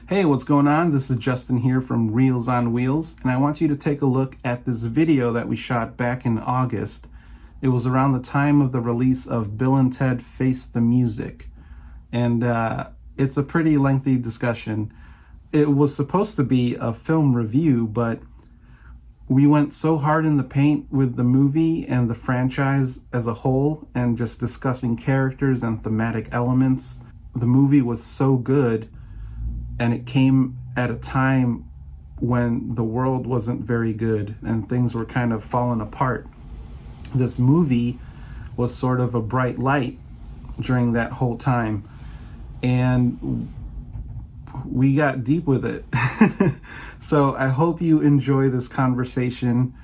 Hey, what's going on? This is Justin here from Reels on Wheels, and I want you to take a look at this video that we shot back in August. It was around the time of the release of Bill and Ted Face the Music, and it's a pretty lengthy discussion. It was supposed to be a film review, but we went so hard in the paint with the movie and the franchise as a whole, and just discussing characters and thematic elements. The movie was so good, and it came at a time when the world wasn't very good and things were kind of falling apart. This movie was sort of a bright light during that whole time, and we got deep with it. So I hope you enjoy this conversation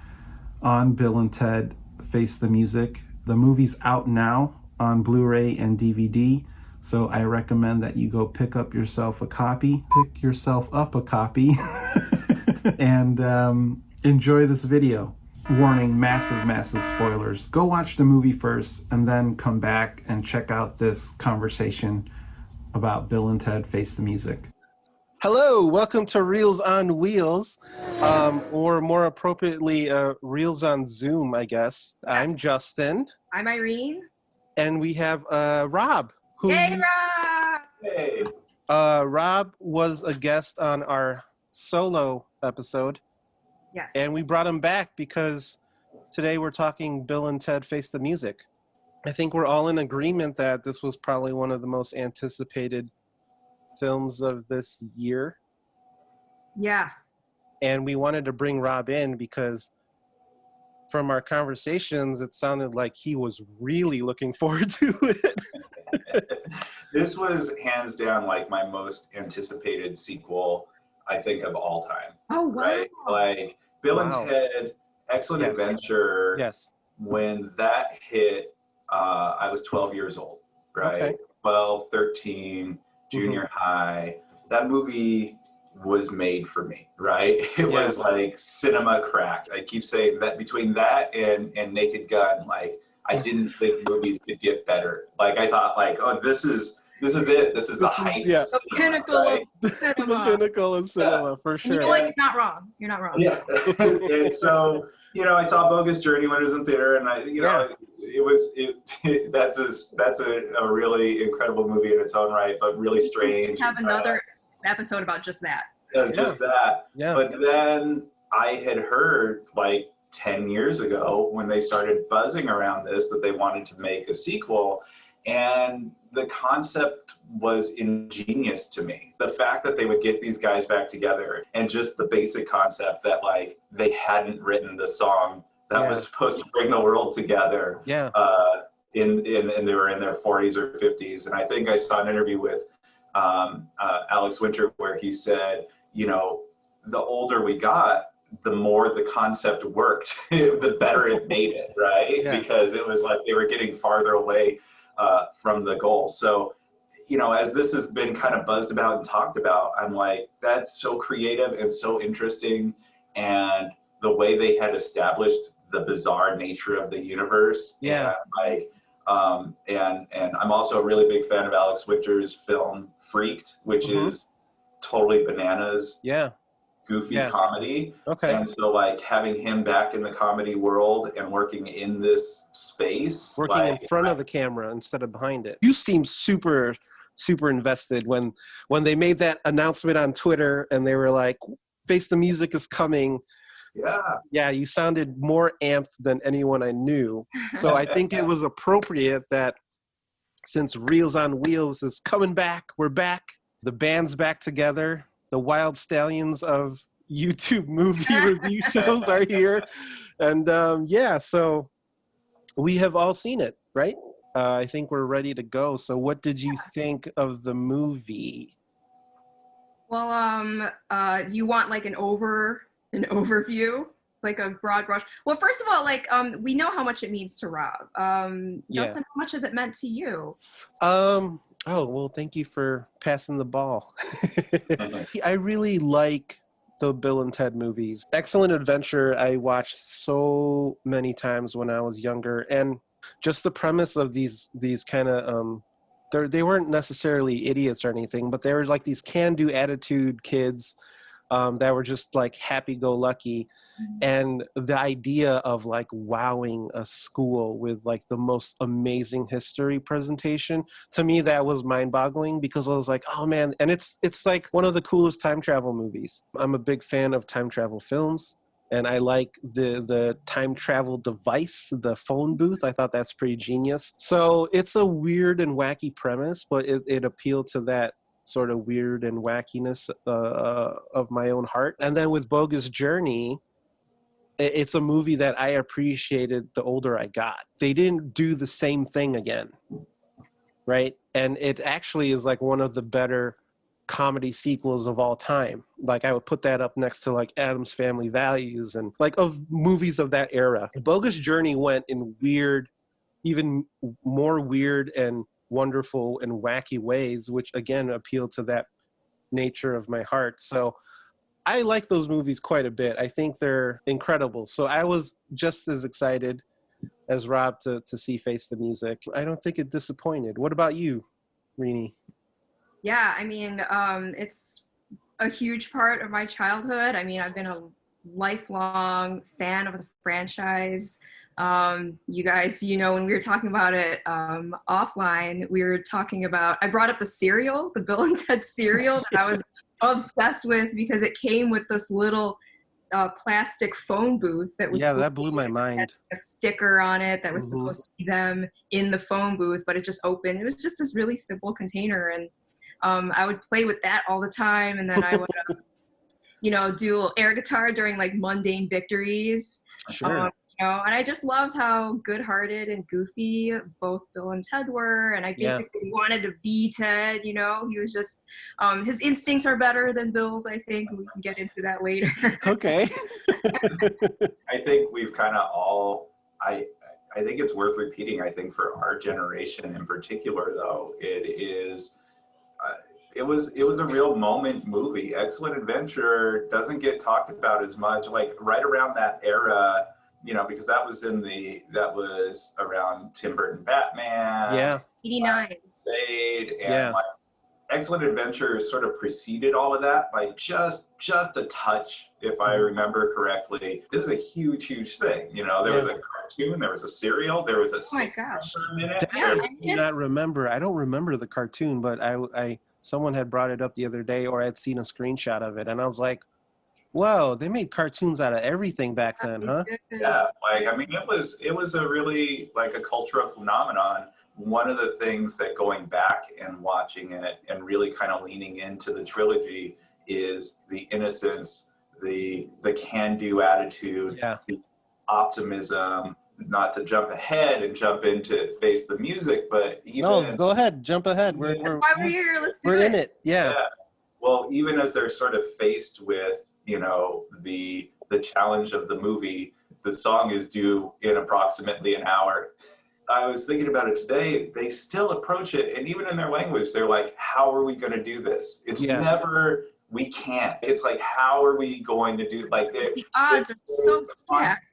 on Bill and Ted Face the Music. The movie's out now on Blu-ray and DVD, so I recommend that you go pick yourself up a copy and enjoy this video. Warning, massive spoilers. Go watch the movie first and then come back and check out this conversation about Bill and Ted Face the Music. Hello, welcome to Reels on Wheels, or more appropriately, Reels on Zoom, I guess. Yes. I'm Justin. I'm Irene. And we have Rob. Hey, Rob! Hey. Rob was a guest on our solo episode. Yes. And we brought him back because today we're talking Bill and Ted Face the Music. I think we're all in agreement that this was probably one of the most anticipated films of this year. Yeah. And we wanted to bring Rob in because from our conversations, it sounded like he was really looking forward to it. This was hands down like my most anticipated sequel, I think, of all time. Oh, wow. Right? Like Bill and Ted, Excellent Adventure. Yes. When that hit, I was 12 years old, right? Okay. 12, 13, junior high. That movie was made for me, right? It was like cinema crack. I keep saying that between that and Naked Gun, like I didn't think movies could get better. Like I thought, like, oh, this is it. This is the height. Yeah. Of cinema, The pinnacle right? of cinema. The pinnacle of cinema, for sure. And you know what? You're not wrong. You're not wrong. Yeah. And so, I saw Bogus Journey when it was in theater, and that's a really incredible movie in its own right, but really strange. We have another episode about just that. Just that. Yeah. But then I had heard like 10 years ago when they started buzzing around this that they wanted to make a sequel, and the concept was ingenious to me. The fact that they would get these guys back together, and just the basic concept that like they hadn't written the song that was supposed to bring the world together. Yeah. And they were in their 40s or 50s. And I think I saw an interview with Alex Winter where he said, the older we got, the more the concept worked, the better it made it, right? Yeah. Because it was like they were getting farther away from the goal. So, as this has been kind of buzzed about and talked about, I'm like, that's so creative and so interesting. And the way they had established the bizarre nature of the universe. Yeah. And I'm also a really big fan of Alex Winter's film Freaked, which is totally bananas. Yeah. Goofy comedy. Okay. And so like having him back in the comedy world and working in this space. Working in front of the camera instead of behind it. You seem super invested when they made that announcement on Twitter and they were like, Face the Music is coming. Yeah. Yeah, you sounded more amped than anyone I knew. So I think it was appropriate that since Reels on Wheels is coming back, we're back. The band's back together. The Wild Stallions of YouTube movie review shows are here. And so we have all seen it, right? I think we're ready to go. So what did you think of the movie? Well, you want like an overview, like a broad brush. Well, first of all, like we know how much it means to Rob. Justin, how much has it meant to you? Oh, well, thank you for passing the ball. I really like the Bill and Ted movies. Excellent Adventure, I watched so many times when I was younger. And just the premise of these kind of they weren't necessarily idiots or anything, but they were like these can-do attitude kids that were just like happy-go-lucky. And the idea of like wowing a school with like the most amazing history presentation, to me that was mind-boggling, because I was like, oh man. And it's like one of the coolest time travel movies. I'm a big fan of time travel films, and I like the time travel device, the phone booth. I thought that's pretty genius. So it's a weird and wacky premise, but it appealed to that sort of weird and wackiness of my own heart. And then with Bogus Journey, it's a movie that I appreciated the older I got. They didn't do the same thing again, right? And it actually is like one of the better comedy sequels of all time. Like I would put that up next to like Addams Family Values and like of movies of that era. Bogus Journey went in weird, even more weird and wonderful and wacky ways, which again appeal to that nature of my heart. So I like those movies quite a bit. I think they're incredible. So I was just as excited as Rob to see Face the Music. I don't think it disappointed. What about you, Rini? Yeah, I mean, it's a huge part of my childhood. I mean, I've been a lifelong fan of the franchise. You guys, you know, when we were talking about it offline, we were talking about, I brought up the cereal, the Bill and Ted cereal that I was obsessed with, because it came with this little plastic phone booth that was, yeah, that blew my mind. Had a sticker on it that was supposed to be them in the phone booth, but it just opened. It was just this really simple container, and I would play with that all the time. And then I would you know, do air guitar during like mundane victories. Sure. You know, and I just loved how good-hearted and goofy both Bill and Ted were, and I basically wanted to be Ted. You know, he was just his instincts are better than Bill's. I think we can get into that later. Okay. I think we've kind of all. I think it's worth repeating. I think for our generation in particular, though, it is. It was a real moment movie. Excellent Adventure doesn't get talked about as much. Like right around that era. You know, because that was around Tim Burton Batman. Yeah. 89. Spade, and like Excellent Adventure sort of preceded all of that by just a touch, if I remember correctly. This is a huge thing. You know, there was a cartoon, there was a cereal, there was a minute. I don't remember the cartoon, but I someone had brought it up the other day, or I'd seen a screenshot of it, and I was like, whoa, they made cartoons out of everything back then, huh? Yeah, like, I mean, it was a really, like, a cultural phenomenon. One of the things that going back and watching it and really kind of leaning into the trilogy is the innocence, the can-do attitude, the optimism. Not to jump ahead and jump into Face the Music, but even... No, go ahead, jump ahead. Why we're here, let's do it. We're in it, yeah. Well, even as they're sort of faced with, you know, the challenge of the movie, the song is due in approximately an hour. I was thinking about it today. They still approach it, and even in their language, they're like, how are we going to do this? It's never, we can't. It's like, how are we going to do, like, the odds are so stacked.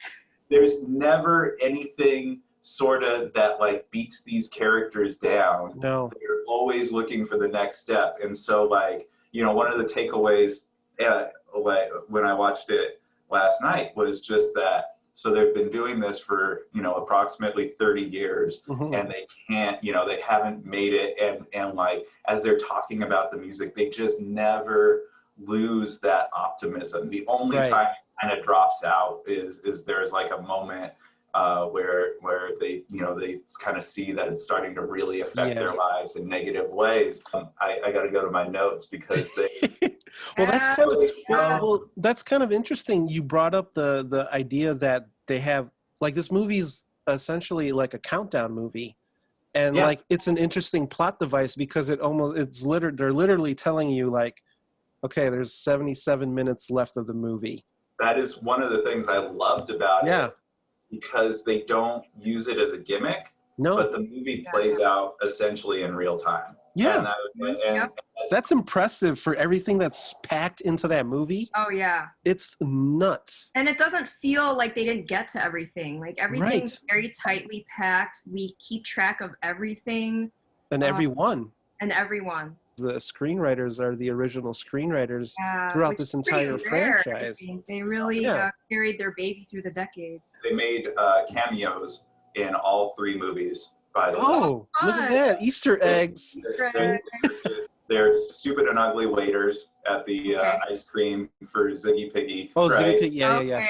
There's never anything sort of that like beats these characters down. No. They're always looking for the next step. And so, like, you know, one of the takeaways when I watched it last night was just that, so they've been doing this for, you know, approximately 30 years, and they can't, you know, they haven't made it. And like, as they're talking about the music, they just never lose that optimism. The only time it kind of drops out is there's like a moment where they, you know, they kind of see that it's starting to really affect their lives in negative ways. I got to go to my notes because they. That's kind of interesting. You brought up the idea that they have, like, this movie's essentially like a countdown movie, and like it's an interesting plot device because they're literally telling you like, okay, there's 77 minutes left of the movie. That is one of the things I loved about it. Because they don't use it as a gimmick, but the movie plays out essentially in real time. Yeah. And that's impressive for everything that's packed into that movie. Oh, yeah. It's nuts. And it doesn't feel like they didn't get to everything. Like, everything's very tightly packed. We keep track of everything. And everyone. And everyone. The screenwriters are the original screenwriters throughout Which this is pretty entire rare, franchise. I think. They really carried their baby through the decades. They made cameos in all 3 movies, by the way. Oh, look at that. Easter eggs. They're stupid and ugly waiters at the ice cream for Ziggy Piggy. Oh, right? Ziggy Piggy. Yeah.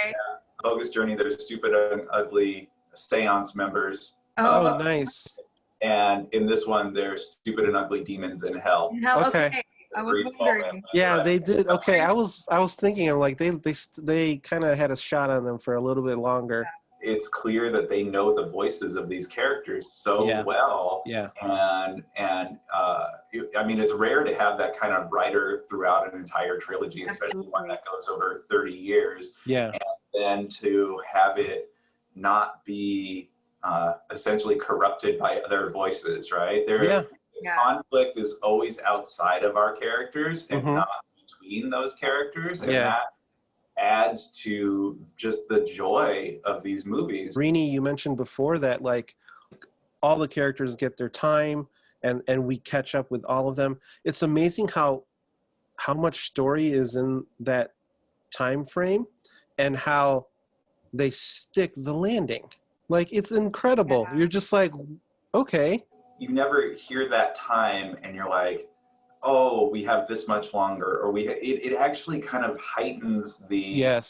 Bogus Journey, they're stupid and ugly seance members. Oh, nice. And in this one, they're stupid and ugly demons in hell. Okay. I was wondering. Yeah, they did. Okay, I was thinking, I'm like, they kind of had a shot on them for a little bit longer. It's clear that they know the voices of these characters so well. Yeah. And I mean, it's rare to have that kind of writer throughout an entire trilogy, especially one that goes over 30 years. Yeah. And then to have it not be essentially corrupted by other voices, right? The conflict is always outside of our characters and not between those characters. And that adds to just the joy of these movies. Rini, you mentioned before that like all the characters get their time and we catch up with all of them. It's amazing how much story is in that time frame and how they stick the landing. Like, it's incredible. You're just like, okay. You never hear that time and you're like, oh, we have this much longer, or it actually kind of heightens the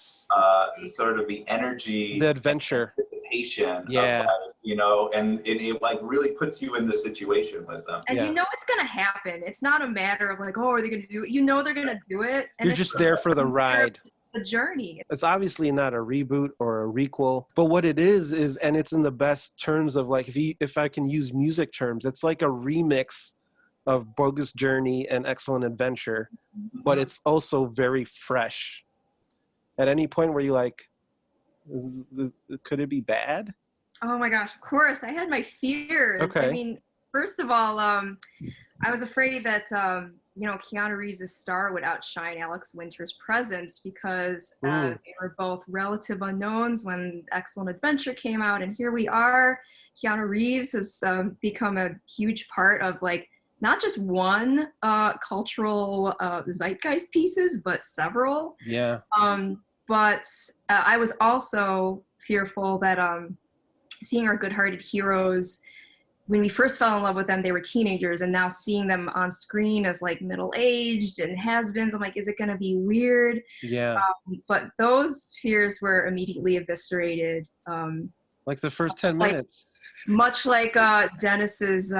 sort of the energy, the adventure, anticipation, of life, you know, and it like really puts you in the situation with them. And you know it's gonna happen. It's not a matter of like, oh, are they gonna do it? You know they're gonna do it. And you're just there for the ride. The journey. It's obviously not a reboot or a requel, but what it is, and it's in the best terms of like, if I can use music terms, it's like a remix of Bogus Journey and Excellent Adventure, but it's also very fresh. At any point where you like, could it be bad? Oh my gosh, of course. I had my fears. Okay. I mean, first of all, I was afraid that, Keanu Reeves' star would outshine Alex Winter's presence because they were both relative unknowns when Excellent Adventure came out. And here we are. Keanu Reeves has become a huge part of like, not just one cultural zeitgeist pieces, but several. Yeah. But I was also fearful that seeing our good-hearted heroes, when we first fell in love with them, they were teenagers, and now seeing them on screen as like middle-aged and has-beens, I'm like, is it going to be weird? Yeah. But those fears were immediately eviscerated. Like the first 10 minutes. Much like Dennis's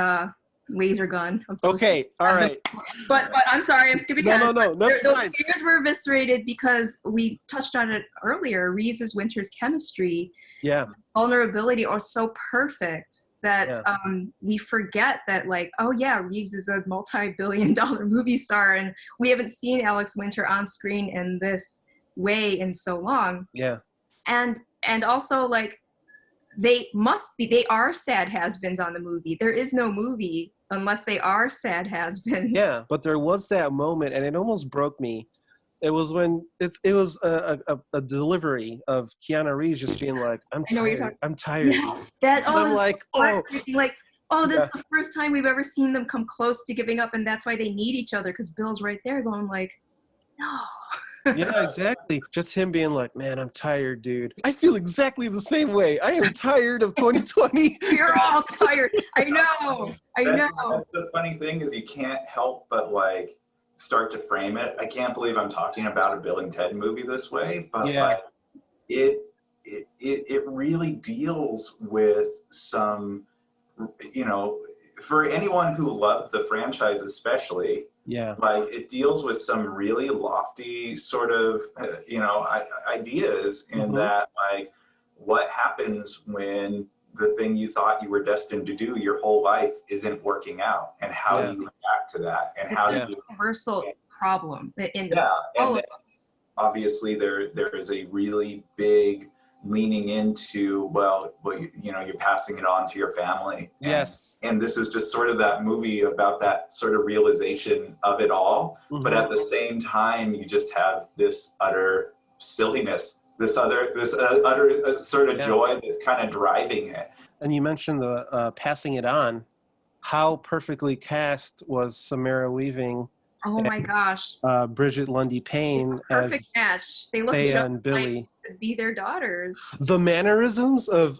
laser gun. Okay, all right. But I'm sorry, I'm skipping ahead. No, that's those fine. fears were eviscerated because we touched on it earlier. Reeves' Winter's chemistry, vulnerability are so perfect that we forget that, like, oh yeah, Reeves is a multi-billion-dollar movie star, and we haven't seen Alex Winter on screen in this way in so long. Yeah. And also, like, they are sad has-beens on the movie. There is no movie unless they are sad has-beens. Yeah, but there was that moment, and it almost broke me. It was when it was a delivery of Keanu Reeves just being like, I'm tired. Yes, I'm like, this is the first time we've ever seen them come close to giving up, and that's why they need each other, because Bill's right there going like, no. Yeah, exactly. Just him being like, man, I'm tired, dude. I feel exactly the same way. I am tired of 2020. You're all tired. I know. That's the funny thing is you can't help but like start to frame it. I can't believe I'm talking about a Bill and Ted movie this way, but like it really deals with some, for anyone who loved the franchise especially, like it deals with some really lofty sort of, ideas in that, like, what happens when the thing you thought you were destined to do your whole life isn't working out, and how do you react to that, and how do you... universal problem in all of us. Obviously, there is a really big leaning into, you're passing it on to your family. And this is just sort of that movie about that sort of realization of it all. But at the same time, you just have this utter silliness, this utter sort of joy that's kind of driving it. And you mentioned the passing it on. how perfectly cast was Samara Weaving, Oh my gosh. Bridget Lundy Payne as Perfect match. They look Thea just and Billy. like to be their daughters. The mannerisms of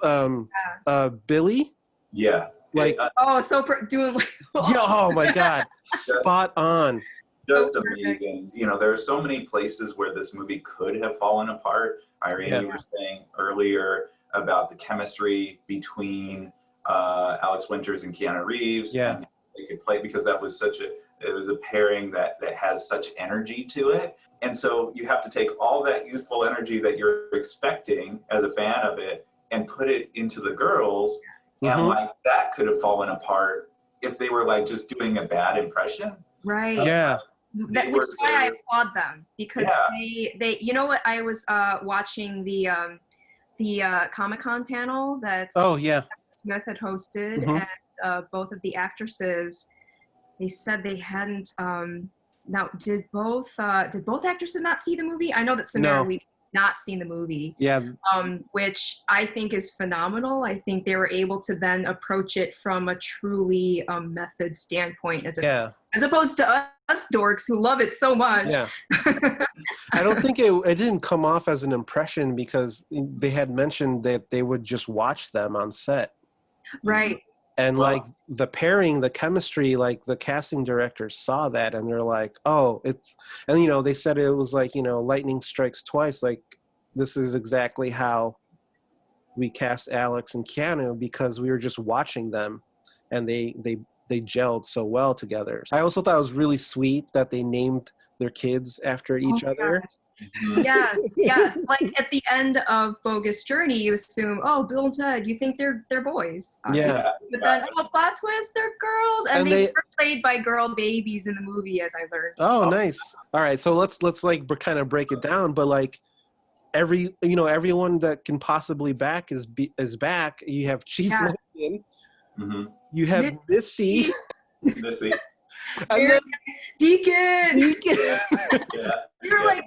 Billy, Yeah. like Oh, so doing like yeah, oh my god, spot on. Just so perfect. amazing. You know, there are so many places where this movie could have fallen apart. Irene, Yeah. you were saying earlier about the chemistry between Alex Winters and Keanu Reeves. Yeah. And they could play because that was it was a pairing that has such energy to it. And so you have to take all that youthful energy that you're expecting as a fan of it and put it into the girls. And like that could have fallen apart if they were like just doing a bad impression. Right. Yeah. Which is why I applaud them, because they you know what, I was watching the Comic-Con panel that Smith had hosted, and both of the actresses, they said they hadn't now did both actresses not see the movie? I know that Samara Weaving not seen the movie. Yeah. Which I think is phenomenal. I think they were able to then approach it from a truly method standpoint as opposed to us dorks who love it so much. Yeah. I don't think it didn't come off as an impression because they had mentioned that they would just watch them on set. Right. And like the pairing, the chemistry, like the casting directors saw that and they're like, oh, and you know, they said it was like, you know, lightning strikes twice. Like this is exactly how we cast Alex and Keanu because we were just watching them and they gelled so well together. I also thought it was really sweet that they named their kids after each other. Yes. Like at the end of Bogus Journey, you assume, oh, Bill and Ted, you think they're boys. Yeah. But then, plot twist, they're girls. And they were played by girl babies in the movie, as I learned. Oh, nice. All right, so let's like kind of break it down. But like everyone that can possibly back is back. You have Chief Wilson. You have Missy. Missy. And then Deacon. You're like,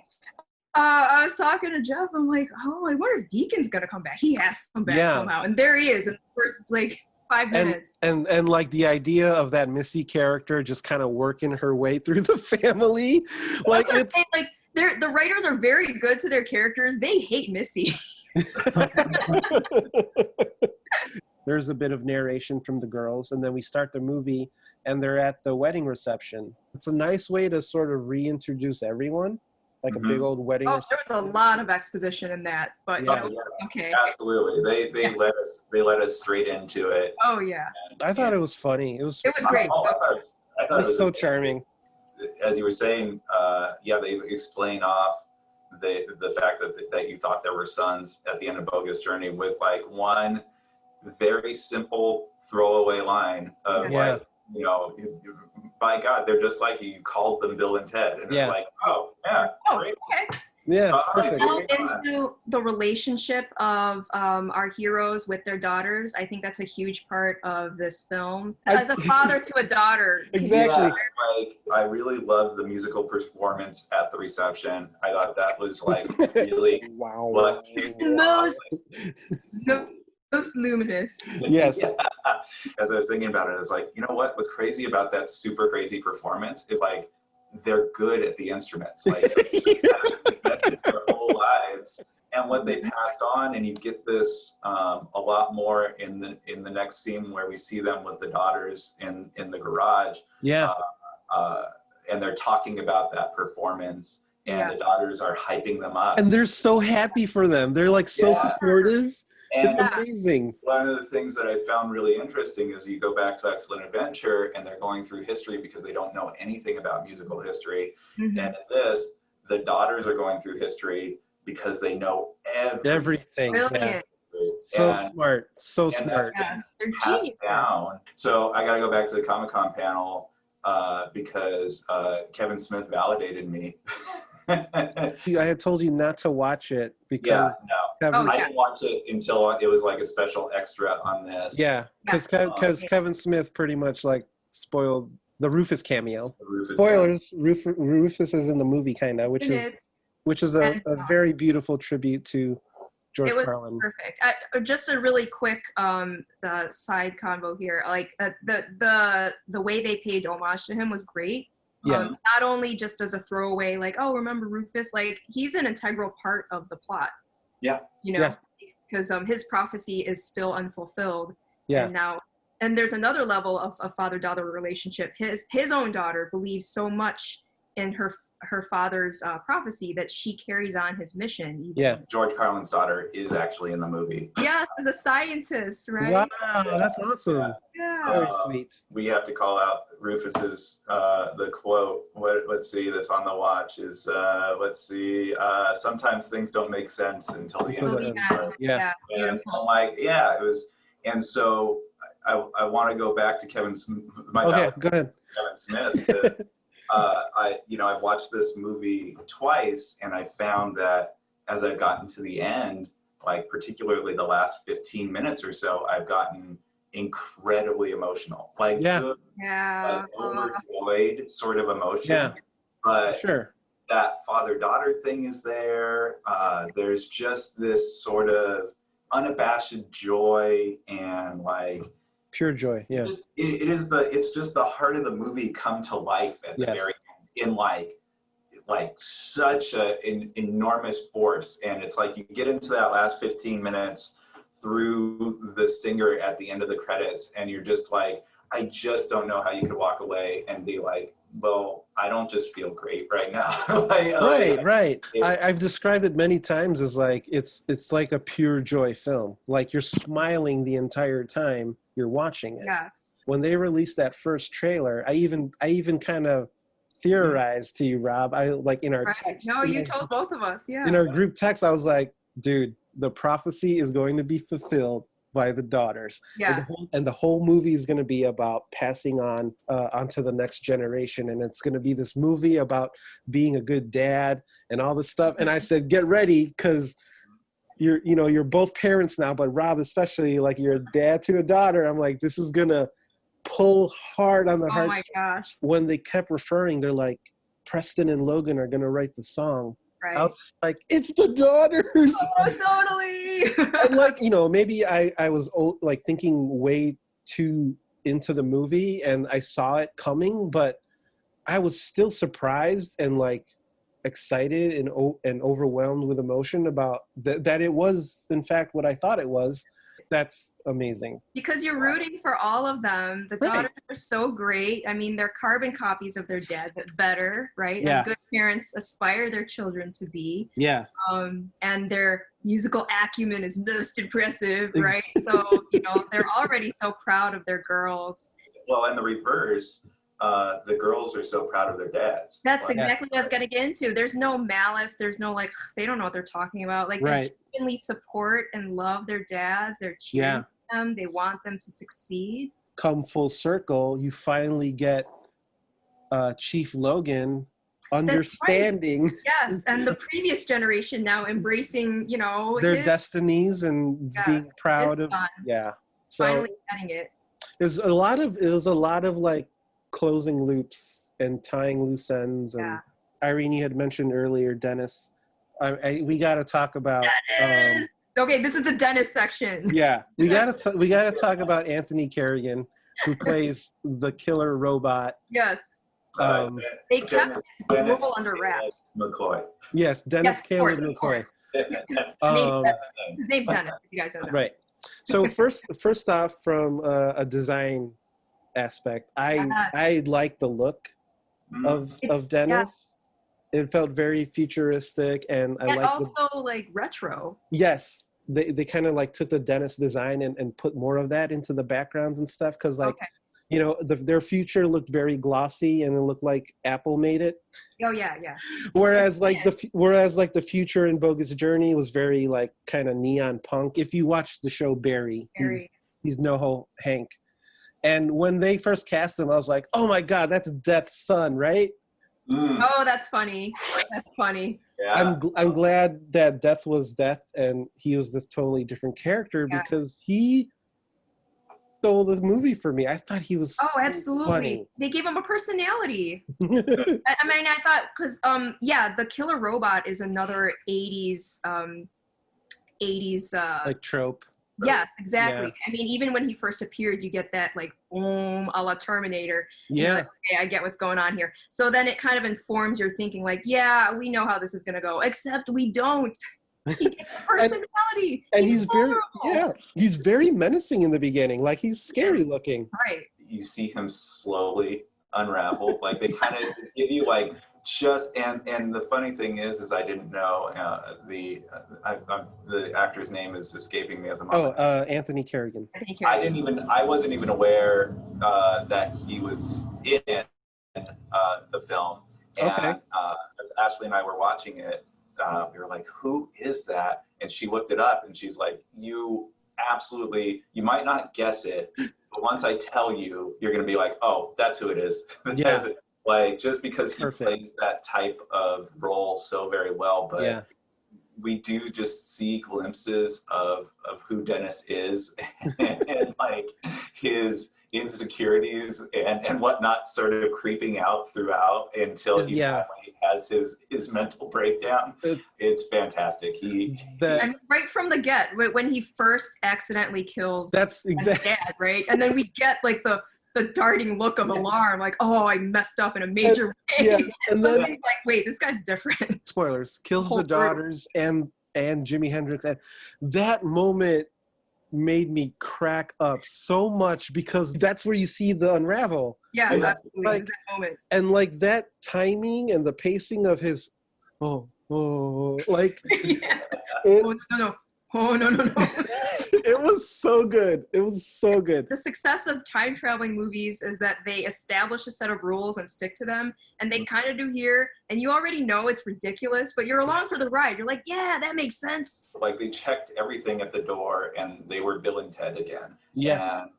I was talking to Jeff. I'm like, oh, I wonder if Deacon's gonna come back. He has to come back somehow, and there he is in the first like 5 minutes. And like the idea of that Missy character just kind of working her way through the family, like it's like the writers are very good to their characters. They hate Missy. There's a bit of narration from the girls, and then we start the movie, and they're at the wedding reception. It's a nice way to sort of reintroduce everyone. Like a big old wedding. Oh, there was a lot of exposition in that, but okay. Absolutely, they let us straight into it. Oh yeah. I thought it was funny. It was great. I thought it was so charming. As you were saying, they explain off the fact that you thought there were sons at the end of Bogus Journey with like one very simple throwaway line of like, you know, by God, they're just like you called them Bill and Ted. And it's like, great. Okay. Yeah, perfect. Into the relationship of our heroes with their daughters. I think that's a huge part of this film. As a father to a daughter. Exactly. Like, I really loved the musical performance at the reception. I thought that was like really most luminous. Yes. As I was thinking about it, I was like, you know what's crazy about that super crazy performance is like they're good at the instruments. Like that's their whole lives. And what they passed on, and you get this a lot more in the next scene where we see them with the daughters in the garage. Yeah. And they're talking about that performance, and the daughters are hyping them up. And they're so happy for them. They're like so supportive. And it's amazing. One of the things that I found really interesting is you go back to Excellent Adventure and they're going through history because they don't know anything about musical history. And in this, the daughters are going through history because they know everything. Brilliant. So smart. So smart. Yes, they're genius. Down. So I got to go back to the Comic-Con panel because Kevin Smith validated me. I had told you not to watch it because I didn't watch it until it was like a special extra on this. Yeah, because Kevin Smith pretty much like spoiled the Rufus cameo. Spoilers: Rufus is in the movie, kind of, which is a very beautiful tribute to George It was Carlin. perfect. Just a really quick side convo here. Like the way they paid homage to him was great. Yeah. Not only just as a throwaway, like, oh, remember Rufus? Like, he's an integral part of the plot. Yeah. You know, Yeah. because his prophecy is still unfulfilled. Yeah. And there's another level of father-daughter relationship. His own daughter believes so much in her father's prophecy that she carries on his mission. Yeah. George Carlin's daughter is actually in the movie. Yes, as a scientist, right? Wow, that's awesome. Yeah. Very sweet. We have to call out Rufus's the quote. Let's see, that's on the watch is sometimes things don't make sense until the Until end. the end. Yeah. And Beautiful. I'm like, yeah, it was. And so I want to go back to Okay, go ahead. Kevin Smith. That, I've watched this movie twice, and I found that as I've gotten to the end, like particularly the last 15 minutes or so, I've gotten incredibly emotional. Like, good, like overjoyed sort of emotion. Yeah. But Sure. that father-daughter thing is there. There's just this sort of unabashed joy and like pure joy. Yeah. It's just the heart of the movie come to life at the very end in like such an enormous force. And it's like you get into that last 15 minutes through the stinger at the end of the credits, and you're just like, I just don't know how you could walk away and be like, well, I don't just feel great right now. Right. I've described it many times as like it's like a pure joy film. Like you're smiling the entire time you're watching it. Yes. When they released that first trailer, I even kind of theorized to you, Rob. I like in our text. No, you told both of us. Yeah. In our group text, I was like, dude, the prophecy is going to be fulfilled by the daughters. Yes. And the whole movie is going to be about passing on onto the next generation. And it's going to be this movie about being a good dad and all this stuff. And I said, get ready, because you're both parents now, but Rob, especially, like, you're a dad to a daughter. I'm like, this is going to pull hard on the heart. Oh my gosh. When they kept referring, they're like, Preston and Logan are going to write the song. Right. I was just like, it's the daughters. Oh, totally. And like, maybe I was like thinking way too into the movie and I saw it coming, but I was still surprised and like excited and overwhelmed with emotion about that it was in fact what I thought it was. That's amazing. Because you're rooting for all of them. The daughters are so great. I mean, they're carbon copies of their dad, but better, right? Yeah. As good parents aspire their children to be. Yeah. And their musical acumen is most impressive, right? So, they're already so proud of their girls. Well, and the reverse, the girls are so proud of their dads. That's exactly what I was going to get into. There's no malice. There's no like, they don't know what they're talking about. Like, they genuinely support and love their dads. They're cheering for them. They want them to succeed. Come full circle, you finally get Chief Logan understanding. Right. Yes, and the previous generation now embracing, their destinies and being proud of. Son. Yeah. So finally getting it. It was a lot of like closing loops and tying loose ends. And Irene, you had mentioned earlier, Dennis. We got to talk about. Okay, this is the Dennis section. Yeah, we gotta talk about Anthony Carrigan, who plays the killer robot. Yes. They kept his role under wraps. McCoy. Yes, Dennis Caleb McCoy. His name's Dennis. If you guys don't know. Right. So first off, from a design aspect, I like the look of Dennis. It felt very futuristic, and I like also like retro. Yes, they kind of like took the Dennis design and put more of that into the backgrounds and stuff, because like their future looked very glossy and it looked like Apple made it. Oh yeah. Whereas the future in Bogus Journey was very like kind of neon punk. If you watch the show Barry. He's NoHo Hank. And when they first cast him, I was like, oh my God, that's Death's son, right? Oh, that's funny. That's funny. Yeah. I'm glad that Death was Death and he was this totally different character because he stole the movie for me. I thought he was absolutely funny. They gave him a personality. I mean, I thought because the killer robot is another 80s 80s. Like trope. Yes, exactly. Yeah. I mean, even when he first appears, you get that like boom a la Terminator. And you're Yeah. like, okay, I get what's going on here. So then it kind of informs your thinking, like, yeah, we know how this is gonna go, except we don't. He gets a personality. And he's very, vulnerable. he's very menacing in the beginning. Like he's scary looking. Right. You see him slowly unravel. Like they kind of just give you like and the funny thing is I didn't know the actor's name is escaping me at the moment. Anthony Carrigan. I wasn't even aware that he was in the film. And as Ashley and I were watching it, we were like, who is that? And she looked it up and she's like, you might not guess it, but once I tell you, you're going to be like, oh, that's who it is. Yeah. Like, just because he plays that type of role so very well, but we do just see glimpses of who Dennis is and like his insecurities and whatnot sort of creeping out throughout until he finally has his mental breakdown. It's fantastic. I mean, right from the get, when he first accidentally kills that's exactly dad, right? And then we get like the darting look of alarm, like, oh, I messed up in a major way. Yeah. And so then, like, wait, this guy's different. Spoilers, kills the daughters and Jimi Hendrix. And that moment made me crack up so much because that's where you see the unravel. Yeah, absolutely. Like, it was that moment. And like that timing and the pacing of his like no. It was so good. It was so good. The success of time traveling movies is that they establish a set of rules and stick to them, and they kind of do here. And you already know it's ridiculous, but you're along for the ride. You're like, yeah, that makes sense. Like they checked everything at the door, and they were Bill and Ted again. Yeah. And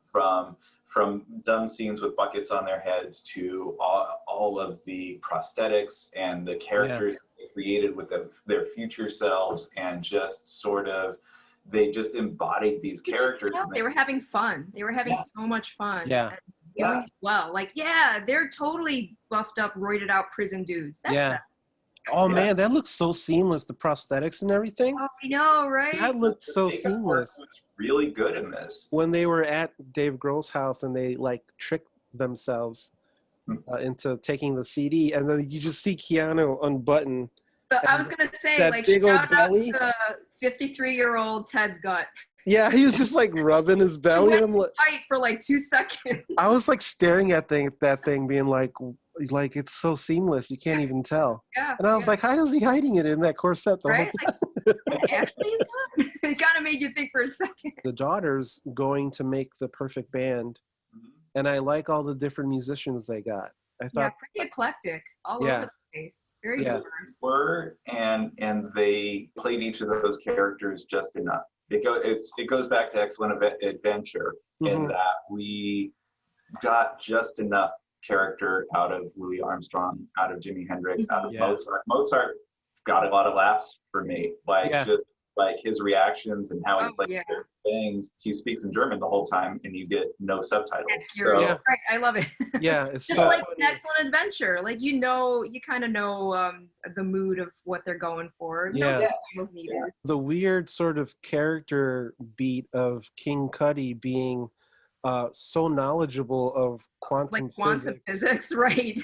from dumb scenes with buckets on their heads to all of the prosthetics and the characters they created with their future selves, and just sort of they just embodied these characters. They were having fun. They were having so much fun. Yeah. And doing it well. Like, they're totally buffed up, roided out prison dudes. That's them. Oh man, that looks so seamless. The prosthetics and everything. Oh, I know, right? That looked so seamless. Was really good in this. When they were at Dave Grohl's house and they like tricked themselves into taking the CD, and then you just see Keanu unbutton. So I was gonna say, like, big old shout out belly. to 53-year-old Ted's gut. Yeah, he was just like rubbing his belly. And I'm like, tight for like 2 seconds. I was like staring at that thing, being like it's so seamless, you can't even tell. Yeah. And I was like, how is he hiding it in that corset the whole time? Like, actually, he's not. It kind of made you think for a second. The daughter's going to make the perfect band, and I like all the different musicians they got. I thought pretty eclectic, all over the place, very diverse. And they played each of those characters just enough. It goes back to Excellent Adventure in that we got just enough character out of Louis Armstrong, out of Jimi Hendrix, out of Mozart. Mozart got a lot of laughs for me, just like his reactions and how he plays things. He speaks in German the whole time, and you get no subtitles. Right, I love it. Yeah, it's just so like funny. an Excellent Adventure. Like you kind of know the mood of what they're going for. No subtitles needed. The weird sort of character beat of King Cudi being so knowledgeable of quantum physics, right?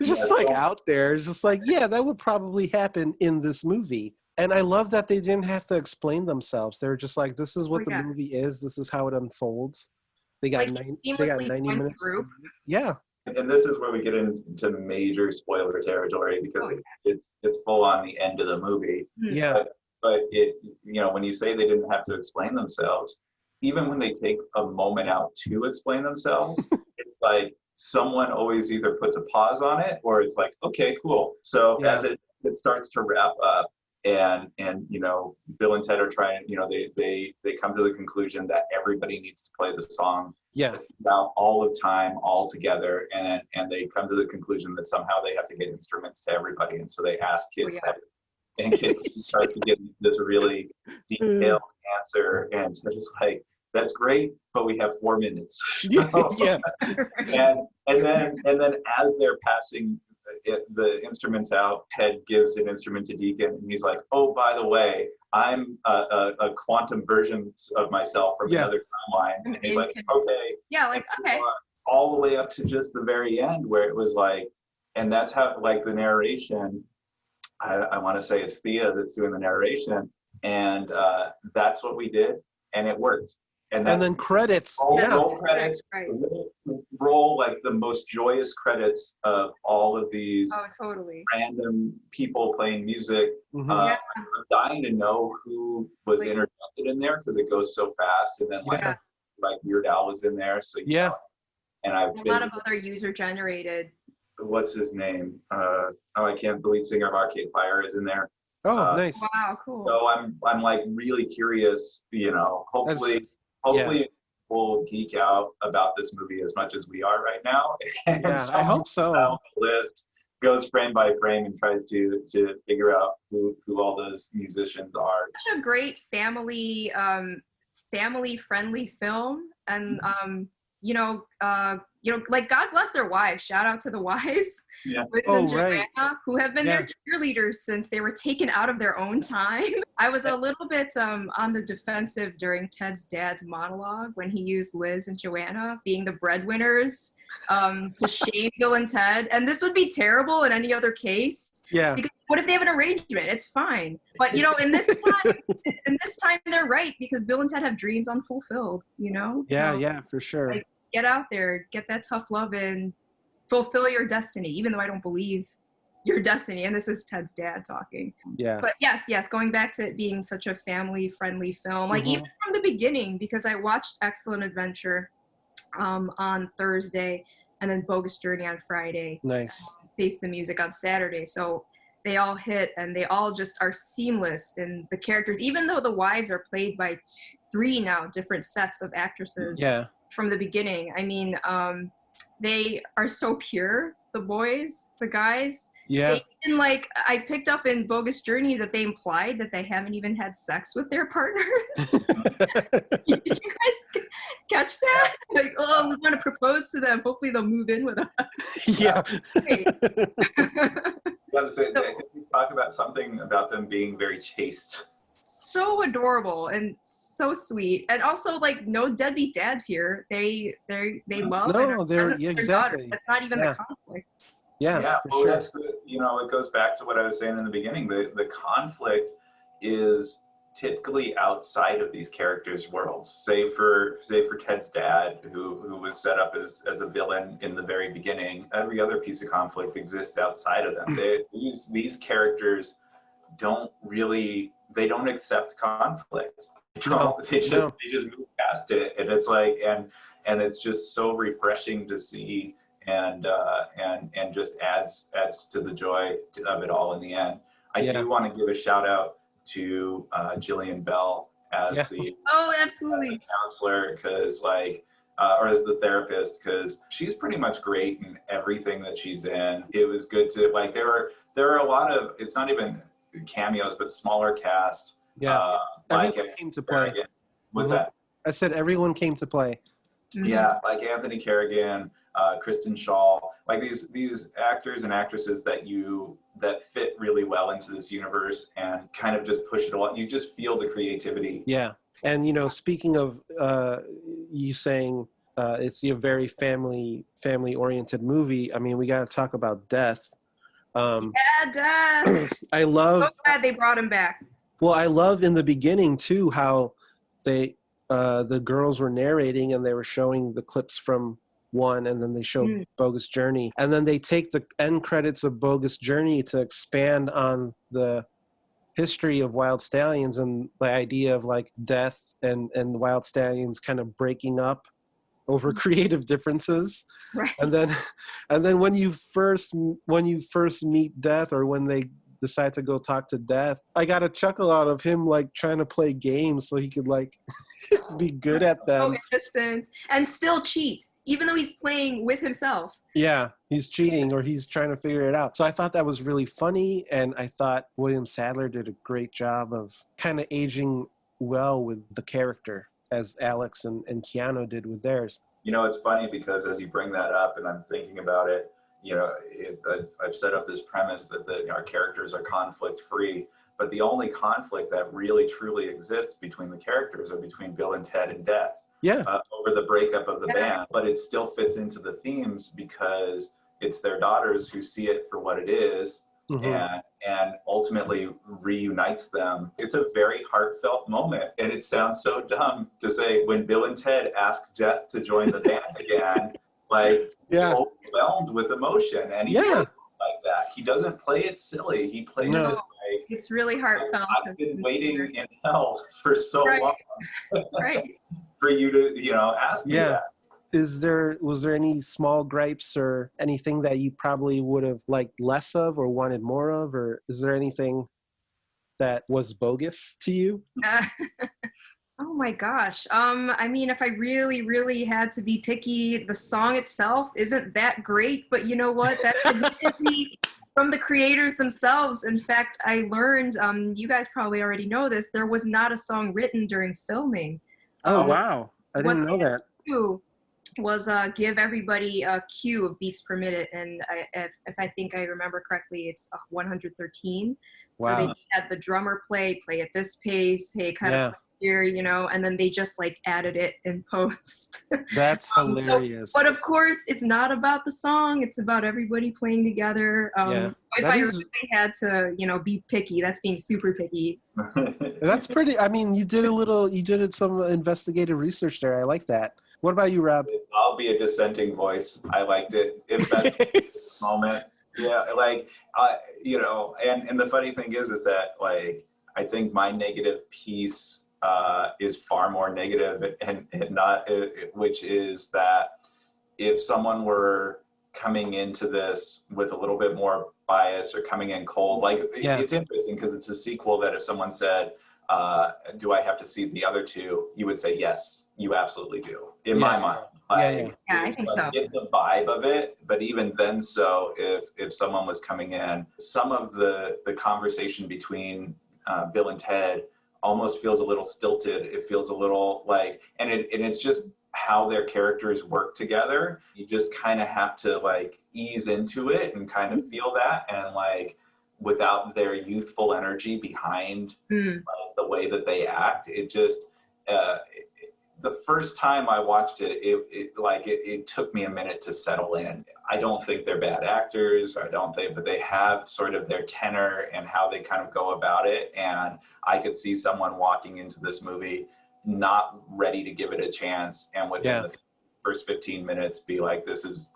Just like out there, it's just like, that would probably happen in this movie. And I love that they didn't have to explain themselves. They're just like, this is what the movie is. This is how it unfolds. They got, 90 minutes. Yeah. And this is where we get into major spoiler territory because it's full on the end of the movie. Yeah. But it, when you say they didn't have to explain themselves, even when they take a moment out to explain themselves, it's like someone always either puts a pause on it or it's like, okay, cool. So as it starts to wrap up, and Bill and Ted are trying, they come to the conclusion that everybody needs to play the song. Yeah. It's about all of time, all together, and they come to the conclusion that somehow they have to get instruments to everybody, and so they ask Kid and Kid starts to get this really detailed answer, and they're just like, that's great, but we have 4 minutes. Yeah. And then as they're passing the instrument's out. Ted gives an instrument to Deacon, and he's like, "Oh, by the way, I'm a quantum version of myself from another timeline." And he's like, "Okay." Yeah, like, okay. All the way up to just the very end, where it was like, and that's how, like, the narration. I want to say it's Thea that's doing the narration, and that's what we did, and it worked. And then credits. Roll credits. Right. Roll like the most joyous credits of all of these random people playing music. I'm dying to know who was interjected in there because it goes so fast, and then like Weird Al was in there. So you know, and I've a lot of other user generated. What's his name? I can't. The lead singer of Arcade Fire is in there. Oh, nice. Wow, cool. So I'm like really curious. You know, hopefully we'll geek out about this movie as much as we are right now. And I hope so. The list goes frame by frame and tries to figure out who all those musicians are. Such a great family friendly film, and like, God bless their wives. Shout out to the wives, Liz and Joanna, who have been their cheerleaders since they were taken out of their own time. I was a little bit on the defensive during Ted's dad's monologue when he used Liz and Joanna being the breadwinners to shame Bill and Ted. And this would be terrible in any other case. Yeah. Because what if they have an arrangement? It's fine. But in this time they're right, because Bill and Ted have dreams unfulfilled. Yeah, for sure. Like, get out there, get that tough love, and fulfill your destiny, even though I don't believe your destiny. And this is Ted's dad talking. Yeah. But yes, going back to it being such a family-friendly film, like even from the beginning, because I watched Excellent Adventure on Thursday, and then Bogus Journey on Friday. Nice. Face the Music on Saturday. So they all hit, and they all just are seamless in the characters, even though the wives are played by three now different sets of actresses. Yeah. From the beginning. I mean, they are so pure, the boys, the guys. Yeah. And like, I picked up in Bogus Journey that they implied that they haven't even had sex with their partners. Did you guys catch that? Like, oh, we want to propose to them. Hopefully they'll move in with us. Yeah. Talk about something about them being very chaste. So adorable and so sweet, and also like no deadbeat dads here. They love. No, they're exactly. That's not even the conflict. Yeah. Well, sure. that's it goes back to what I was saying in the beginning. The conflict is typically outside of these characters' worlds, save for Ted's dad, who was set up as a villain in the very beginning. Every other piece of conflict exists outside of them. These characters don't accept conflict. They just move past it, and it's like, and it's just so refreshing to see, and just adds to the joy of it all in the end. I do want to give a shout out to Jillian Bell as the absolutely counselor, because or as the therapist, because she's pretty much great in everything that she's in. It was good to there are a lot of, it's not even cameos, but smaller cast. Yeah. Everyone came to play. Carrigan. What's that? I said everyone came to play. Yeah, like Anthony Carrigan, Kristen Shaw, like these actors and actresses that fit really well into this universe and kind of just push it along. You just feel the creativity. Yeah. And speaking of you saying it's a very family oriented movie, I mean, we got to talk about death. Death. I love. So glad they brought him back. Well, I love in the beginning too how they the girls were narrating and they were showing the clips from one, and then they showed Bogus Journey, and then they take the end credits of Bogus Journey to expand on the history of Wild Stallions and the idea of like death and Wild Stallions kind of breaking up over creative differences. Right. And then when you first meet Death, or when they decide to go talk to Death, I got a chuckle out of him like trying to play games so he could like be good at them. So innocent and still cheat, even though he's playing with himself. Yeah, he's cheating, or he's trying to figure it out. So I thought that was really funny, and I thought William Sadler did a great job of kind of aging well with the character, as Alex and Keanu did with theirs. It's funny because as you bring that up and I'm thinking about it, I've set up this premise that our characters are conflict free, but the only conflict that really truly exists between the characters are between Bill and Ted and Death. Yeah. Over the breakup of the band, but it still fits into the themes because it's their daughters who see it for what it is, and ultimately reunites them. It's a very heartfelt moment, and it sounds so dumb to say when Bill and Ted ask Death to join the band again, like he's overwhelmed with emotion, and he plays it like that. He doesn't play it silly. He plays it like it's really heartfelt. I've been waiting in hell for so long. Right. For you to, ask me that. Was there any small gripes or anything that you probably would have liked less of or wanted more of, or is there anything that was bogus to you? Oh my gosh. I mean, if I really, really had to be picky, the song itself isn't that great, but you know what? That's admittedly from the creators themselves. In fact, I learned, you guys probably already know this, there was not a song written during filming. Oh, wow. I didn't know that. Was give everybody a cue of beats per minute, and if I think I remember correctly, it's 113. Wow. So they had the drummer play at this pace, hey, kind of here, and then they just like added it in post. That's hilarious. But of course, it's not about the song; it's about everybody playing together. If I really had to, be picky, that's being super picky. That's pretty. I mean, you did some investigative research there. I like that. What about you, Rob? I'll be a dissenting voice. I liked it. If that's the moment. Yeah, and the funny thing is that, I think my negative piece is far more negative and not, which is that if someone were coming into this with a little bit more bias or coming in cold, it's interesting because it's a sequel that if someone said, do I have to see the other two? You would say, yes, you absolutely do. In my mind. I think so. Get the vibe of it, but even then, if someone was coming in, some of the conversation between Bill and Ted almost feels a little stilted. It feels a little and it's just how their characters work together. You just kind of have to ease into it and kind of feel that, and without their youthful energy behind the way that they act, it just the first time I watched it, it took me a minute to settle in. I don't think they're bad actors. But they have sort of their tenor and how they kind of go about it. And I could see someone walking into this movie not ready to give it a chance, and within the first 15 minutes be like, this is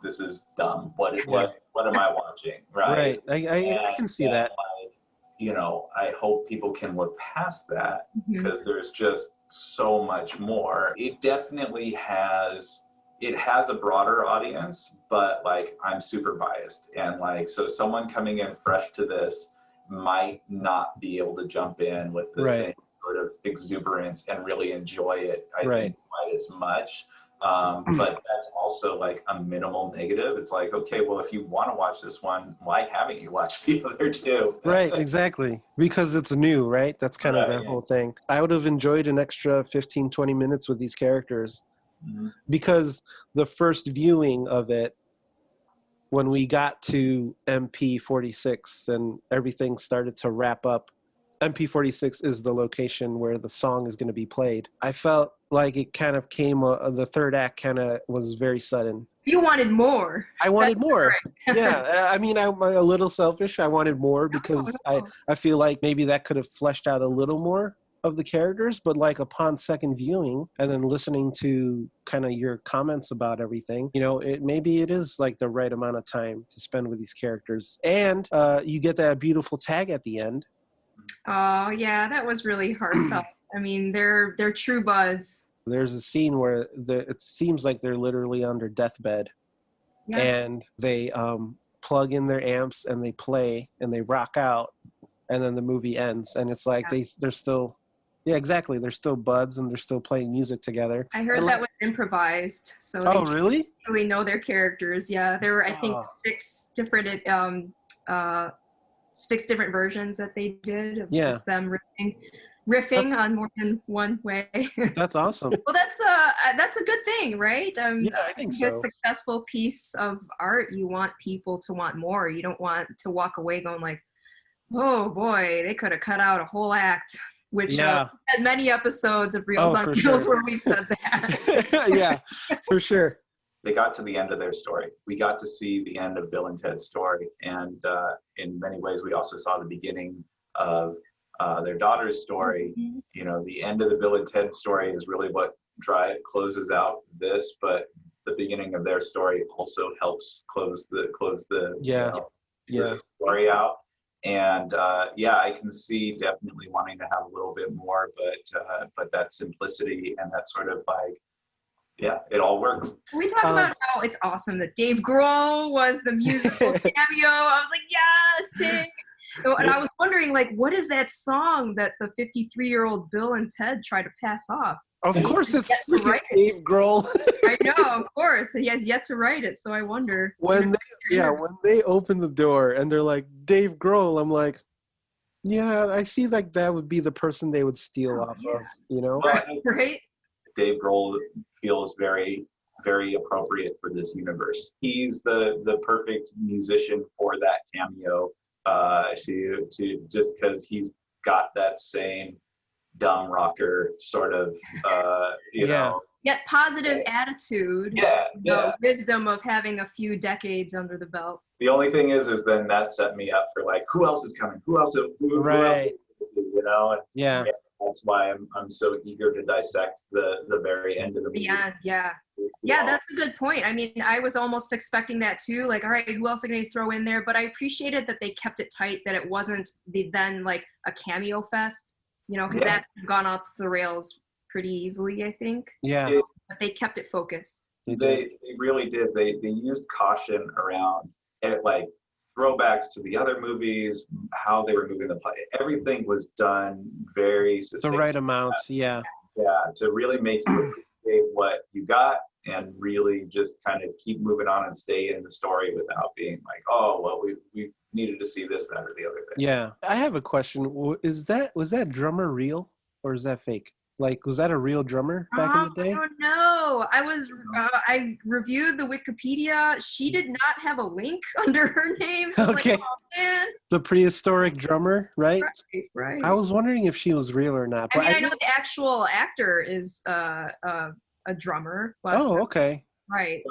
dumb. What am I watching? Right. I can see that. I hope people can look past that because there's just so much more. It definitely has a broader audience, but I'm super biased, and so someone coming in fresh to this might not be able to jump in with the same sort of exuberance and really enjoy it, I think, quite as much. But that's also a minimal negative. It's okay, well, if you want to watch this one, why haven't you watched the other two? Right, exactly. Because it's new, right? That's kind of the whole thing. I would have enjoyed an extra 15, 20 minutes with these characters because the first viewing of it, when we got to MP46 and everything started to wrap up, MP46 is the location where the song is going to be played. I felt like it kind of came, the third act kind of was very sudden. You wanted more. I wanted more. Yeah. I mean, I'm a little selfish. I wanted more because I feel like maybe that could have fleshed out a little more of the characters, but upon second viewing and then listening to kind of your comments about everything, maybe it is the right amount of time to spend with these characters. And you get that beautiful tag at the end. Oh yeah, that was really heartfelt. I mean, they're true buds. There's a scene where it seems like they're literally under deathbed, and they plug in their amps and they play and they rock out, and then the movie ends, and it's they're still, exactly, they're still buds and they're still playing music together. I heard that was improvised, so they really know their characters. Yeah, there were I think 6 different versions that they did of just them ripping. riffing on more than one way. That's awesome. Well, that's a good thing, right? Yeah, I think so. A successful piece of art, you want people to want more. You don't want to walk away going like, oh boy, they could have cut out a whole act. Which had many episodes of Reels on Reels where we've said that. Yeah, for sure. They got to the end of their story. We got to see the end of Bill and Ted's story. And in many ways, we also saw the beginning of their daughter's story. Mm-hmm. You know, the end of the Bill and Ted story is really what closes out this, but the beginning of their story also helps close the story out. And I can see definitely wanting to have a little bit more, but that simplicity and that sort of like, it all worked. We talk about how it's awesome that Dave Grohl was the musical cameo. I was like, yes, Dave. And I was wondering, like, what is that song that the 53-year-old Bill and Ted try to pass off? Of course, it's Dave Grohl. I know, of course. He has yet to write it, so I wonder. When they open the door and they're like, Dave Grohl, I'm like, yeah, I see like that would be the person they would steal off of, you know? Right? Dave Grohl feels very, very appropriate for this universe. He's the perfect musician for that cameo, to just because he's got that same dumb rocker sort of, you know. Yet positive attitude. The wisdom of having a few decades under the belt. The only thing is then that set me up for like, who else is coming? Who else is, you know? And, that's why I'm so eager to dissect the very end of the movie. Yeah, that's a good point. I mean, I was almost expecting that too. Like, all right, who else are going to throw in there? But I appreciated that they kept it tight, that it wasn't then like a cameo fest, you know, because that could have gone off the rails pretty easily, I think. Yeah. But they kept it focused. They really did. They used caution around it, like throwbacks to the other movies, how they were moving the play. Everything was done very succinct. The right amount, Yeah, to really make you appreciate what you got and really just kind of keep moving on and stay in the story without being like, oh, well, we needed to see this, that, or the other thing. Yeah. I have a question. Was that drummer real or is that fake? Like, was that a real drummer back in the day? I don't know. I reviewed the Wikipedia. She did not have a link under her name. So okay. Like, oh, man. The prehistoric drummer, right? Right. I was wondering if she was real or not. But I know the actual actor is a drummer. But, okay. Right.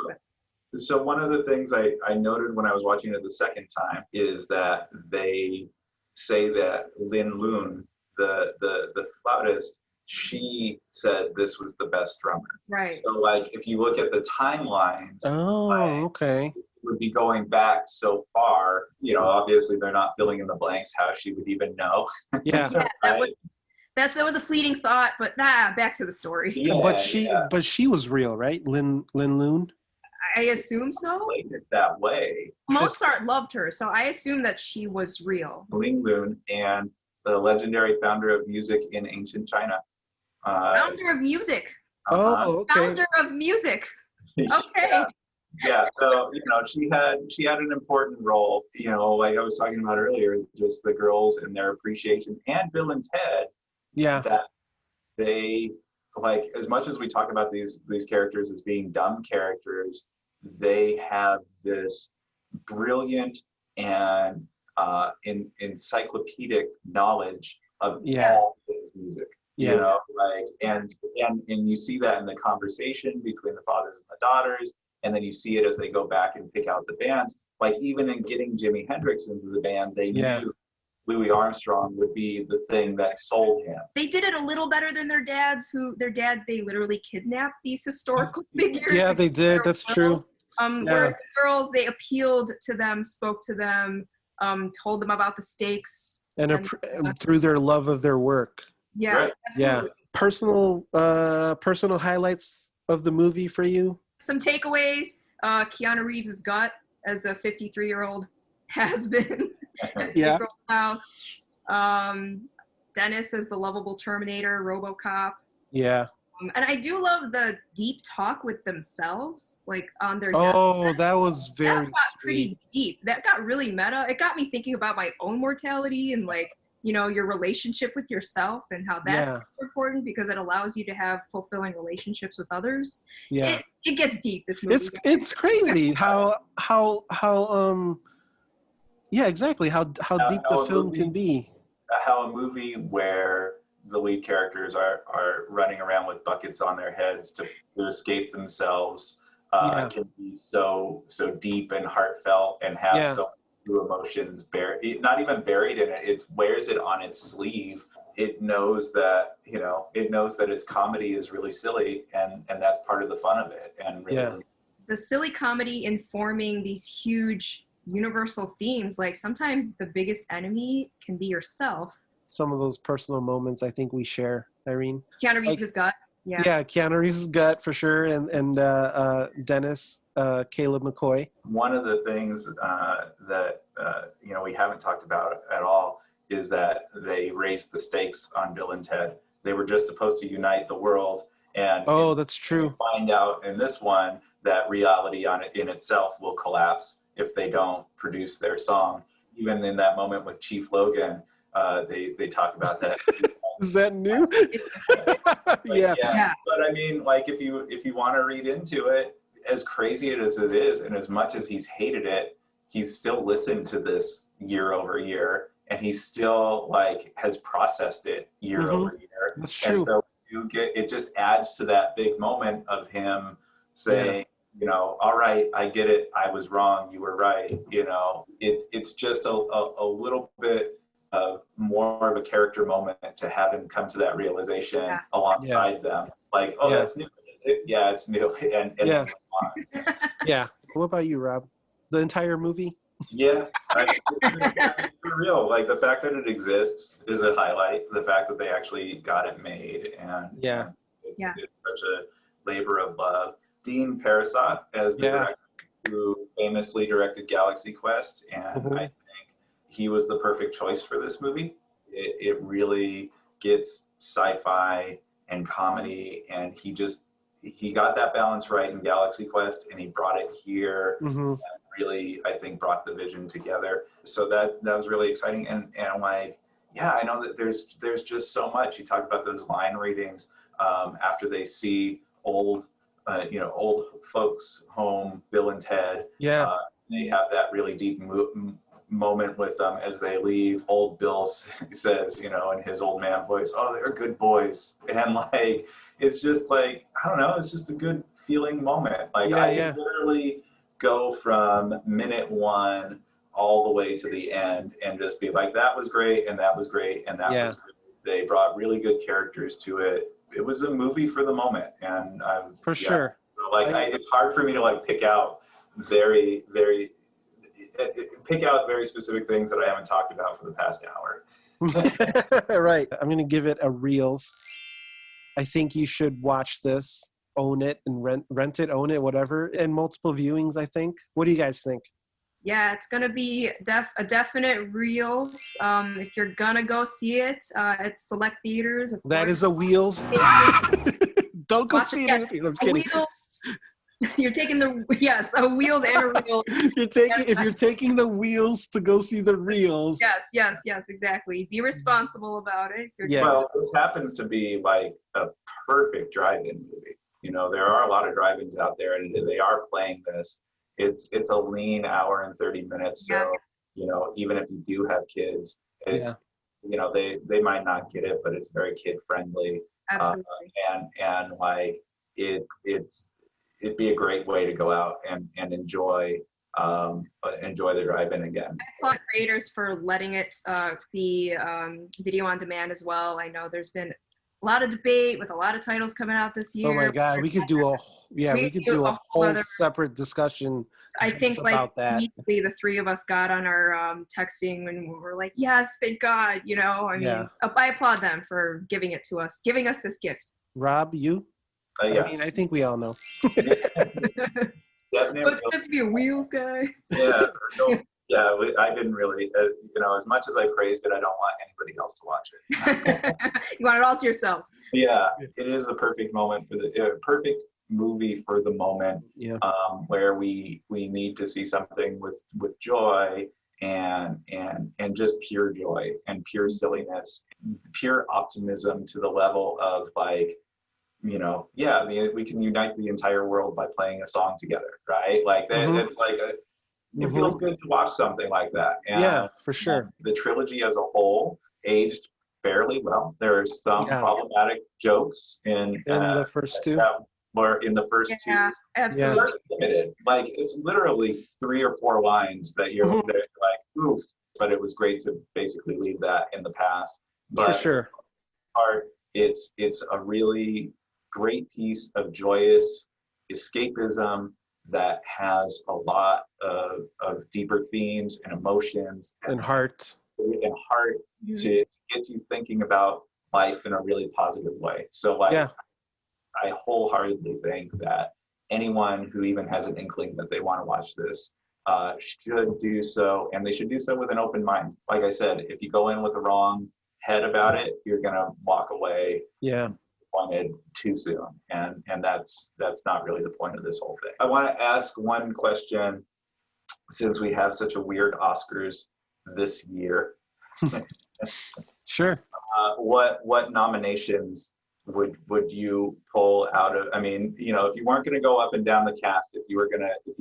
So one of the things I noted when I was watching it the second time is that they say that Lin Loon, the flautist, she said this was the best drummer. Right. So like if you look at the timelines, okay, it would be going back so far, you know, obviously they're not filling in the blanks how she would even know. Yeah. That was a fleeting thought, but back to the story. Yeah, but she was real, right? Lin Loon? I assume so. Played it that way. Mozart loved her, so I assume that she was real. Lin Loon, and the legendary founder of music in ancient China. Founder of music. Okay. Founder of music. Okay. Yeah. So you know, she had an important role. You know, like I was talking about earlier, just the girls and their appreciation, and Bill and Ted. Yeah. That they like, as much as we talk about these characters as being dumb characters, they have this brilliant and encyclopedic knowledge of all things music. Yeah. You know, like and you see that in the conversation between the fathers and the daughters, and then you see it as they go back and pick out the bands. Like even in getting Jimi Hendrix into the band, they knew Louis Armstrong would be the thing that sold him. They did it a little better than their dads, they literally kidnapped these historical figures. Yeah, they did. That's true. Whereas the girls, they appealed to them, spoke to them, told them about the stakes. And through their love of their work. Yes, right. absolutely. Yeah. Personal highlights of the movie for you? Some takeaways. Keanu Reeves' gut as a 53-year-old has-been at the house. Dennis as the lovable Terminator, RoboCop. Yeah. And I do love the deep talk with themselves, like on their that was very that got pretty deep. That got really meta. It got me thinking about my own mortality and like your relationship with yourself and how that's Yeah. super important because it allows you to have fulfilling relationships with others. Yeah. It gets deep, this movie. It's crazy how yeah, exactly, how deep the how a film movie can be. how a movie where the lead characters are running around with buckets on their heads to escape themselves Yeah. can be so deep and heartfelt and have Yeah. so few emotions buried, not even buried in it. It wears it on its sleeve. It knows that its comedy is really silly, and that's part of the fun of it. And really, Yeah. The silly comedy informing these huge universal themes, like sometimes the biggest enemy can be yourself. Some of those personal moments I think we share, Irene. Keanu Like, Reeves' gut. Yeah. Yeah, Keanu Reeves' gut for sure, and Dennis, Caleb McCoy. one of the things that we haven't talked about at all is that they raised the stakes on Bill and Ted. They were just supposed to unite the world, and Oh, that's true. find out in this one that reality in itself will collapse if they don't produce their song. Even in that moment with Chief Logan, they talk about that. Is that new? Yeah. Yeah. But I mean, like, if you want to read into it, as crazy as it is, and as much as he's hated it, he's still listened to this year over year, and he still has processed it year over year. That's true. And so it just adds to that big moment of him saying, all right, I get it, I was wrong, you were right. It's just a little bit more of a character moment to have him come to that realization alongside them. Like, oh, that's new. Yeah, it's new. And yeah. Yeah. What about you, Rob? The entire movie? Yeah, for real. Like, the fact that it exists is a highlight. The fact that they actually got it made, and it's such a labor of love. Dean Parasot as the director, who famously directed Galaxy Quest, and I think he was the perfect choice for this movie. It really gets sci-fi and comedy, and he got that balance right in Galaxy Quest, and he brought it here. And really, I think, brought the vision together. So that was really exciting. And I'm like, yeah, I know that there's just so much. You talked about those line readings after they see old folks home, Bill and Ted. Yeah. They have that really deep moment with them as they leave. Old Bill says, in his old man voice, "Oh, they're good boys." And it's just I don't know, it's just a good feeling moment. I could literally go from minute one all the way to the end and just be like, that was great, and that was great, and that was great. They brought really good characters to it. It was a movie for the moment, and for sure. It's hard for me to pick out very specific things that I haven't talked about for the past hour. Right. I'm going to give it a reels. I think you should watch this, own it, and rent it, own it, whatever, and multiple viewings, I think. What do you guys think? Yeah, it's going to be a definite reels. If you're going to go see it at select theaters. That is a wheels. Don't go see it in the theater. I'm kidding. You're taking a wheels and a reel. If you're taking the wheels to go see the reels. Yes, exactly. Be responsible about it. Well, this happens to be a perfect drive-in movie. There are a lot of drive-ins out there, and they are playing this. It's a lean hour and 30 minutes. So, even if you do have kids, it's, they might not get it, but it's very kid-friendly. Absolutely. It'd be a great way to go out and enjoy the drive-in again. I applaud creators for letting it be video on demand as well. I know there's been a lot of debate with a lot of titles coming out this year. Oh my God, we could do a whole separate discussion. I think about that. Immediately the three of us got on our texting and we were like, yes, thank God. I applaud them for giving it to us, giving us this gift. Rob, you? I think we all know. Definitely. But it's going to be a wheels, guys. Yeah, I didn't really, as much as I praised it, I don't want anybody else to watch it. You want it all to yourself. Yeah, it is the perfect moment for perfect movie for the moment. Yeah. Where we need to see something with joy, and just pure joy and pure silliness, pure optimism to the level of like, you know, yeah, I mean, we can unite the entire world by playing a song together, right? Like that, Mhm. it's like it feels good to watch something like that. And Yeah, for sure. the trilogy as a whole aged fairly well. There are some Yeah. problematic jokes in The first two. that were in the first Yeah, two. absolutely. Very limited. Like it's literally 3 or 4 lines that you're Mhm. like, oof. But it was great to basically leave that in the past. For But sure. part, it's a really great piece of joyous escapism that has a lot of deeper themes and emotions And heart. heart to get you thinking about life in a really positive way. So like Yeah. I wholeheartedly think that anyone who even has an inkling that they want to watch this should do so, and they should do so with an open mind. Like I said, if you go in with the wrong head about it, you're gonna walk away Yeah. disappointed too soon, and that's not really the point of this whole thing. I want to ask one question, since we have such a weird Oscars this year. Sure. What nominations would you pull out of? I mean, you know, if you weren't going to go up and down the cast, if you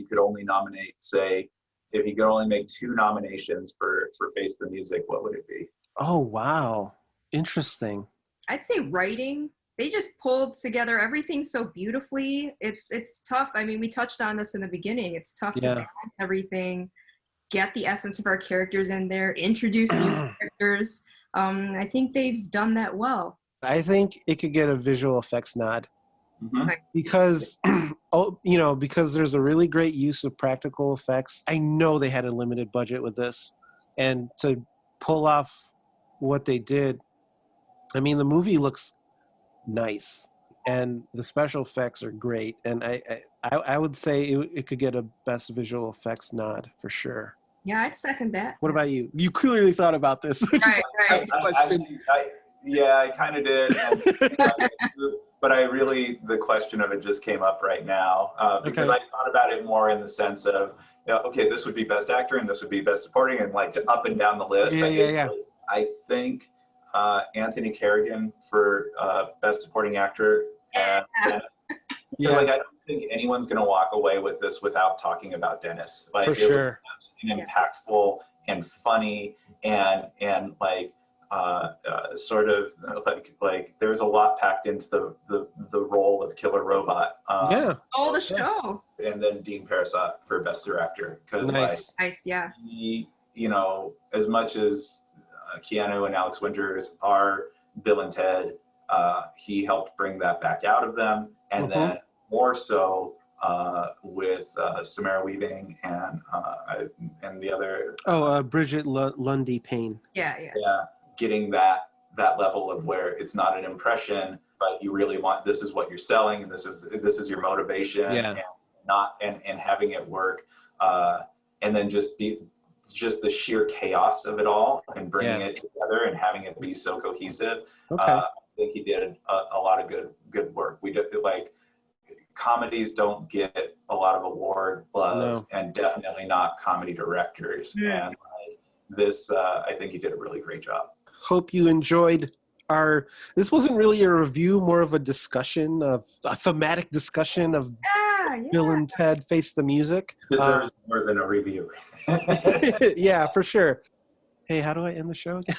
could only nominate, say, if you could only make 2 nominations for Face the Music, what would it be? Oh, wow. Interesting. I'd say writing. They just pulled together everything so beautifully. It's tough. I mean, we touched on this in the beginning. It's tough to balance everything, get the essence of our characters in there, introduce new characters. I think they've done that well. I think it could get a visual effects nod Mm-hmm. because, because there's a really great use of practical effects. I know they had a limited budget with this, and to pull off what they did, I mean, the movie looks nice, and the special effects are great, and I would say it could get a best visual effects nod for sure. Yeah, I'd second that. What about you? You clearly thought about this. Right. I kind of did, but the question of it just came up right now because I thought about it more in the sense of, okay, this would be best actor and this would be best supporting, and like up and down the list. I think Anthony Carrigan for best supporting actor, and like I don't think anyone's going to walk away with this without talking about Dennis. Like, for sure, an impactful and funny and like sort of like there was a lot packed into the role of Killer Robot. All the show. And then Dean Parasot for best director, because nice, yeah. He, you know, as much as Keanu and Alex Winters are Bill and Ted, he helped bring that back out of them, and then more so with Samara Weaving and the other. Bridget Lundy Payne. Yeah. Getting that level of where it's not an impression, but you really want, this is what you're selling, and this is your motivation, and having it work, and then just the sheer chaos of it all and bringing it together and having it be so cohesive. I think he did a lot of good work. We did, like, comedies don't get a lot of award love, and definitely not comedy directors. And like this, I think he did a really great job. Hope you enjoyed this wasn't really a review, more of a discussion, a thematic discussion of Bill and Ted Face the Music. Deserves more than a review. Yeah, for sure. Hey, how do I end the show again?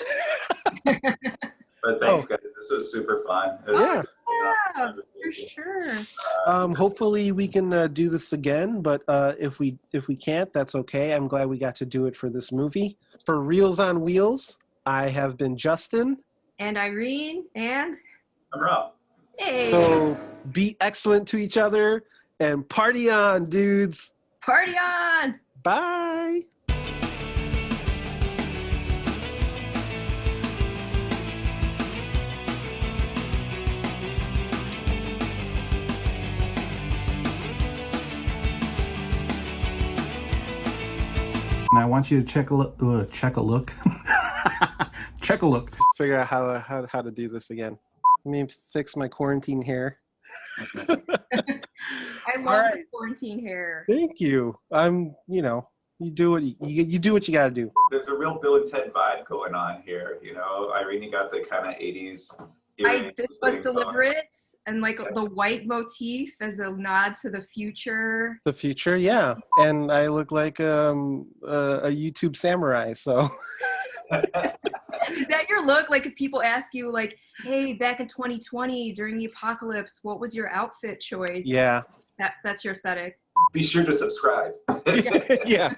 But thanks, guys. This was super fun. For sure. Hopefully we can do this again, but if we can't, that's okay. I'm glad we got to do it for this movie. For Reels on Wheels, I have been Justin. And Irene. And I'm Rob. Hey. So be excellent to each other and party on, dudes. Party on. Bye. And I want you to check a look. Check a look. Figure out how to do this again. Let me fix my quarantine hair. I love the quarantine hair. Thank you. I'm, You do what you do what you got to do. There's a real Bill and Ted vibe going on here. You know, Irene, you got the kind of 80s. This was deliberate, and like the white motif as a nod to the future. The future, yeah. And I look like a YouTube samurai, so. Is that your look? Like if people ask you like, hey, back in 2020 during the apocalypse, what was your outfit choice? Yeah. That's your aesthetic. Be sure to subscribe. Yeah.